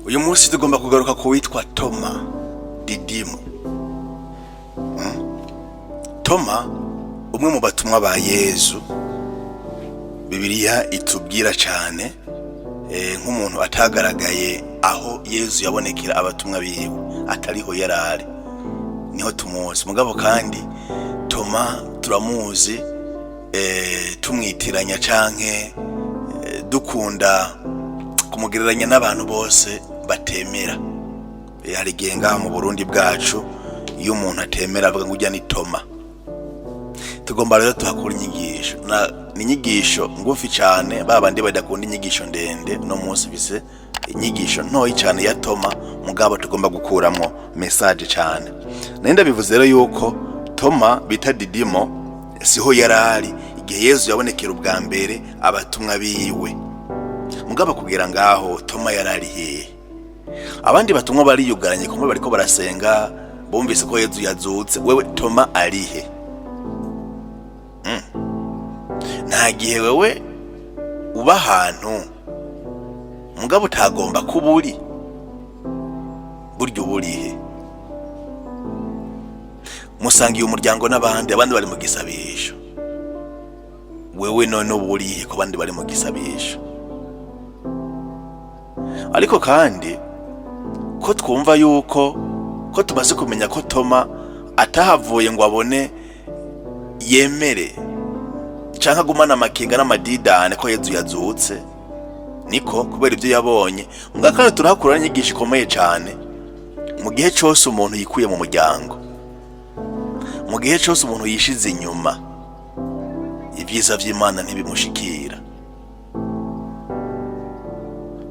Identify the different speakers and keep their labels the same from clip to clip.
Speaker 1: uyu munsi tugomba kugaruka ku witwa Toma Didimu. Toma, umwe mu batumwa ba Yezu, Bibiliya itubwira cyane nk'umuntu atagaragaye aho Yezu yabonekera abatumwa biwe, atariho yarari, niho tumuzi. Mugabo kandi Toma turamuzi tumwitiranya canke dukunda kumugereranya n'abantu bose batemera. Hari igihe ngaha mu Burundi bwacu iyo umuntu atemera avuga ngo ujya ni Toma. Tugomba rero tuhakura inyigisho, ni inyigisho ngufi cyane, babandi badakunda inyigisho ndende. No munsi bise inyigisho ntoyi cyane ya Toma, mugabo tugomba gukuramo message cyane. Nenda bivuze rero yuko Toma bita Didimo siho yarari igihe Yezu yabonekera ubwa mbere abatumwa biwe. Mugabo kugira ngaho Toma yarari hehe? Abandi batumwa bari yugaranye kumwe bariko barasenga, bumvise ko Yezu yazutse. Wewe Toma arihe? Nta gihe wewe uba ahantu mugabo utagomba kuba uri, buryo burihe? Musangiye umuryango n'abandi, abandi bari mu gisabisho, wewe none uburihe ko abandi bari mu gisabisho? Ariko kandi ko twumva yuko ko tumaze kumenya ko Toma atahavuye ngo abone yemere canka gumana amakenga n'amadidane ko Yezu yazutse, niko kubera ibyo yabonye. Mbwa kandi turahakura inyigisho ikomeye cyane. Mu gihe cyose umuntu yikuye mu muryango, mu gihe cyose umuntu yishize inyuma, ibyiza by'Imana ntibimushikira,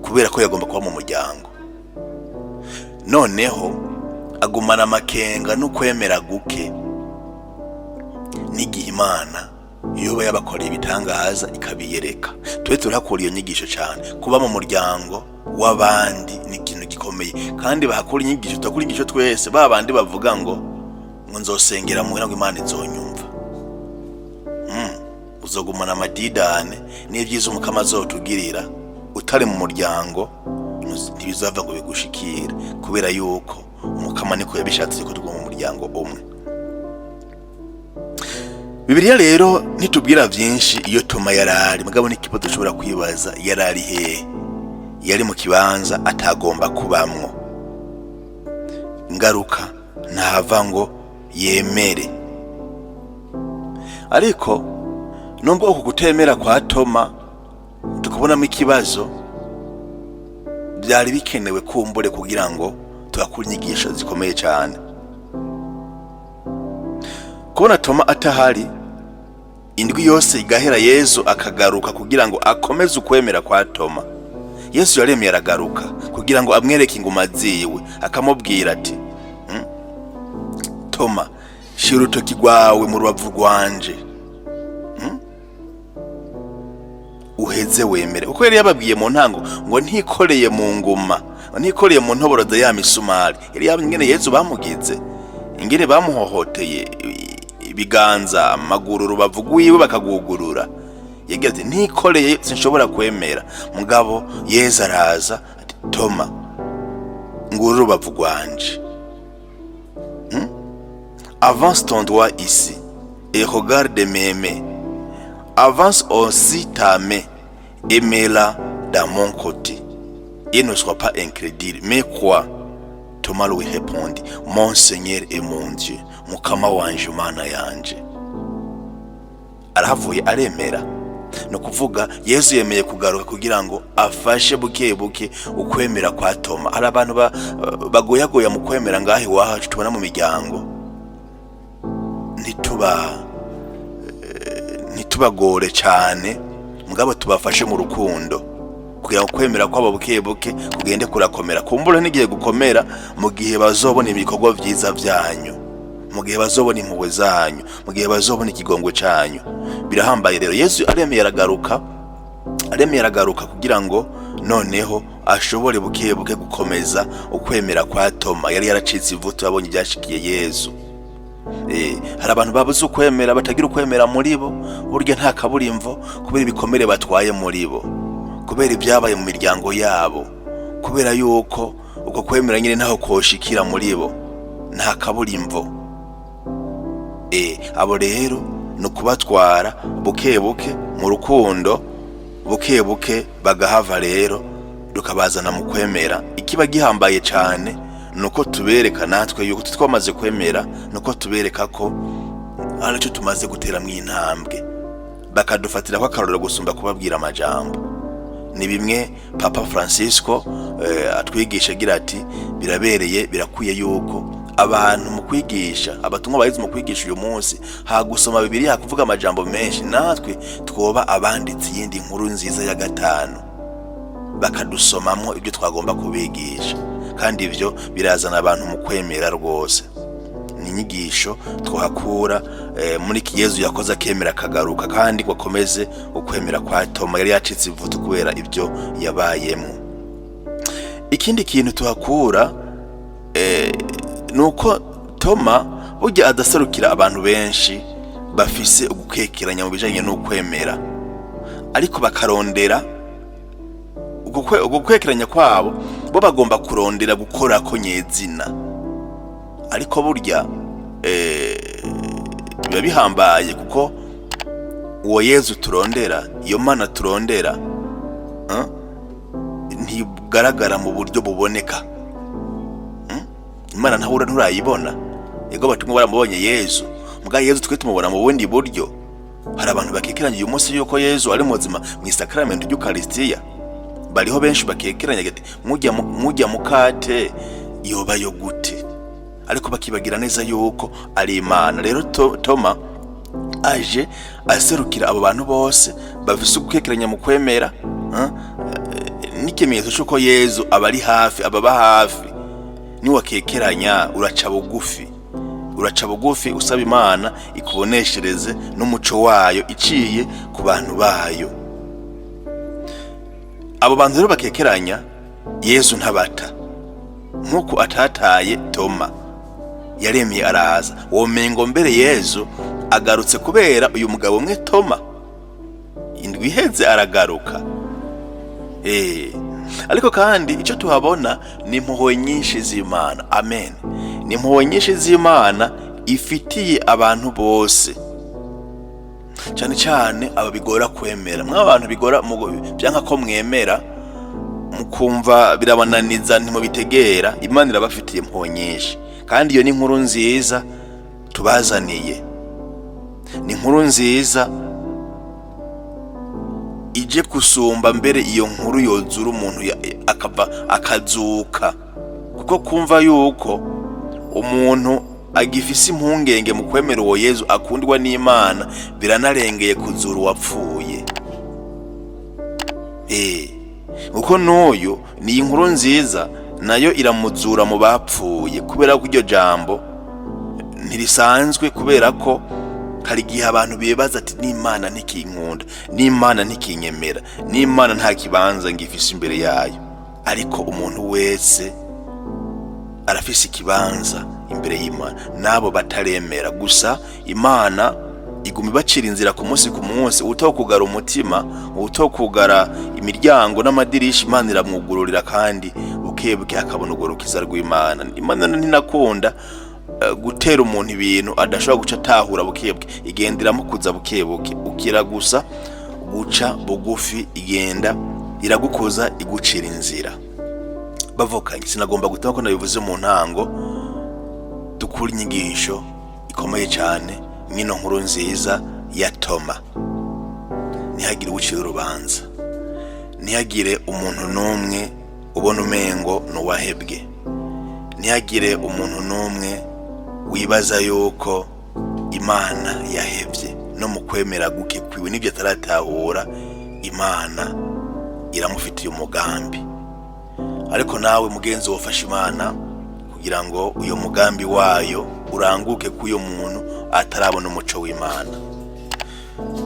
Speaker 1: kubera ko yagomba kuba mu muryango. Noneho agumana amakenga n'ukwemera guke, n'igihe Imana yoba yabakoreye ibitangaza ikabiyereka. Twe turahakura iyo nyigisho cyane. Kuba mu muryango w'abandi ni ikintu gikomeye, kandi bahakura inyigisho, tutakura inyigisho twese. Babandi bavuga ngo nzosengera muhira ngo Imana izonyumva. Uzogumana amadidane n'ibyiza Umukama azotugirira, utari mu muryango ntibizava ngo bigushikire, kubera yuko Umukama niko yabishatse ko tuguma mu muryango umwe. Bibiliya rero nitubwira byinshi iyo Toma yarari, mugabo n'ikibazo dushobora kwibaza, yarari hehe? Yari mu kibanza atagomba kubamwo. Ngaruka ntahava ngo yemere. Ariko nubwo uku gutemera kwa Toma tukubonamo ikibazo, byari bikenewe kumbure kugira ngo tuhakure inyigisho zikomeye cyane. Kubona Toma atahari, indwi yose igahera Yezu akagaruka kugira ngo akomeze ukwemera kwa Toma. Yesu yaremye aragaruka kugira ngo amwereke inguma ziwe, akamubwira ati Toma, shira urutoki rwawe mu rubavu rwanje, uheze wemere. Uko yari yababwiye mu ntango ngo ntikoreye mu nguma, ntikoreye mu ntoboro ya misumari. Yari yabingene Yezu bamugize, ingene bamuhohoteye ibiganza, amaguru, urubavu rwiwe bakagugurura. Yagize ati ntikoreye sinshobora kwemera. Mugabo Yezu araza ati Toma, nguru urubavu rwanje, avance ton doigt ici et regarde mes mains, avance aussi ta main et mets-la dans mon côté, et ne sois pas incrédule mais crois. Toma lui répondit, mon Seigneur et mon Dieu, Mukama wanje Mana yanje. Arahavuye aremera. No kuvuga Yesu yemeye kugaruka kugira ngo afashe buke buke ukwemera kwa Toma. Hari abantu bagoyagoya mu kwemera ngahe wacu tubona mu miryango, ntitubagore cyane, mugabo tubafashe mu rukundo kugira ngo kwemera kwabo buke buke kugende kurakomera. Kumbura n'igihe gukomera mu gihe bazobona ibikorwa byiza byanyu, mu gihe bazobona impuhwe zanyu, mu gihe bazobona ikigongo cyanyu. Birahambaye rero. Yesu aremeye aragaruka kugira ngo noneho ashobore buke buke gukomeza ukwemera kwa Toma. Yari yaracitse ivutu, yabonye ibyashikiye Yesu. Hari abantu babuze ukwemera, batagira ukwemera muri bo, burya nta kaburimvo, kubera ibikomere batwaye muri bo, kubera ibyabaye mu miryango yabo, kubera yuko uko kwemera nyine ntaho koshikira muri bo, nta kaburimbo. Abo rero no kubatwara buke buke mu rukundo, buke buke bagahava rero dukabazana mu kwemera. Ikiba gihambaye cyane nuko tubereka natwe yuko twamaze kwemera, nuko tubereka ko aricyo tumaze gutera mu intambwe, bakadufatira ko akarorero gusumba kubabwira amajambo. Ni bimwe Papa Francisco atwigisha agira ati birabereye birakwiye yuko abantu mu kwigisha, abatumwa bahize mu kwigisha uyu munsi hagusoma Bibiliya, hakuvuga amajambo menshi, natwe twoba abanditsi yindi nkuru nziza ya gatanu, bakadusomamwo ibyo twagomba kubigisha. Kandi ibyo birazana abantu mu kwemera rwose. Ni inyigisho twahakura muri Yezu yakoze akemera akagaruka, kandi kwakomeze ukwemera kwa Toma. Yari yacitse ivutu kubera ibyo yabayemo. Ikindi kintu tuhakura nuko Toma burya adaserukira abantu benshi bafise ugukekeranya mu bijanye n'ukwemera, ariko bakarondera ugukwekeranya kwabo, bo bagomba kurondera gukora ko nyezina. Ariko burya biba bihambaye kuko uwo Yezu turondera, iyo Mana turondera ntigaragara mu buryo buboneka. Imana ntahura nturayibona. Ego batumwe baramubonye Yezu, muga Yezu twe tumubona mu bundi buryo. Hari abantu bakekeranya uyu munsi yuko Yezu ari muzima mu isakramentu ry'Ukaristiya. Bariho benshi bakekeranya gati mujya mukate yoba yo gute, ariko bakibagira neza yuko ari Imana. Rero Toma aje aserukira abo bantu bose bafise ugukekeranya mu kwemera, n'ikimenyetso cyuko Yezu abari hafi, ababa hafi. Ni wakekeranya uraca bugufi usaba Imana ikuboneshereze n'umuco wayo iciye ku bantu bayo. Abo bantu rero bakekeranya Yezu ntabata, nkuko atataye Toma. Yaremye araza, womengo mbere Yezu agarutse kubera uyu mugabo umwe Toma. Indwi iheze aragaruka. Ariko kandi icyo tuhabona ni impuhwe nyinshi z'Imana. Amen. Ni impuhwe nyinshi z'Imana ifitiye abantu bose, cyane cyane ababigora kwemera. Abantu bigora byanka ko mwemera, mukumva birabananiza, ntimubitegera. Imana irabafitiye impuhwe nyinshi, kandi iyo ni inkuru nziza tubazaniye. Ni inkuru nziza ije kusumba mbere iyo nkuru yozura umuntu akazuka, kuko kumva yuko umuntu agifise impungenge mu kwemera uwo Yezu akundwa n'Imana biranarengeye kuzura uwapfuye. Kuko n'uyu ni inkuru nziza nayo iramuzura mu bapfuye, kubera ko iryo jambo ntirisanzwe, kubera ko hari igihe abantu bibaza ati n'Imana ntikinkunda, n'Imana ntikinyemera, n'Imana nta kibanza ngifise imbere yayo. Ariko umuntu wese arafise ikibanza imbere y'Imana. Nabo bataremera gusa, Imana iguma ibacira inzira ku munsi ku munsi. Utokugara umutima, utokugara imiryango n'amadirisha, Imana iramwugururira, kandi bukebuke akabona urwo rukiza rw'Imana. Imana ntinakunda gutera umuntu ibintu adashobora guca atahura bukebuke, igendera mukuza bukebuke. Ukira gusa guca bugufi, igenda iragukuza igucira inzira. Bavukanye, sinagomba gutuma ko nabivuze mu ntango, dukura inyigisho ikomeye cyane mwino nkuru nziza ya Toma. Ntihagire ucira urubanza, ntihagire umuntu n'umwe ubona umengo n'uwahebwe, ntihagire umuntu n'umwe wibaza yuko Imana yahebye. No mu kwemera guke kwiwe n'ibyo ataratahura, Imana iramufitiye umugambi. Ariko nawe mugenzi wofasha Imana kugira ngo uyo mugambi wayo uranguke kuyo muntu atarabona umuco w'Imana.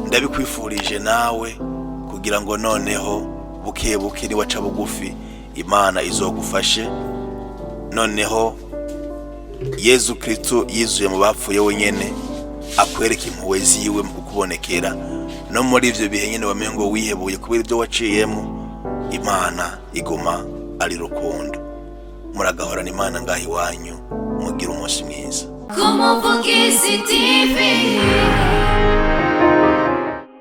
Speaker 1: Ndabikwifurije nawe kugira ngo noneho bukebuke niwaca bugufi, Imana izogufashe. Noneho Yezu Kristo yizuye mu bapfuye wenyene akwereka impuhwe ziwe mu kukubonekera. No muri ivyo bihe nyene wamengo wihebuye kubera ibyo waciyemo, Imana iguma ari rukundo. Muragahorana Imana ngaho iwanyu, mugira umunsi mwiza.
Speaker 2: Kumuvugizi TV.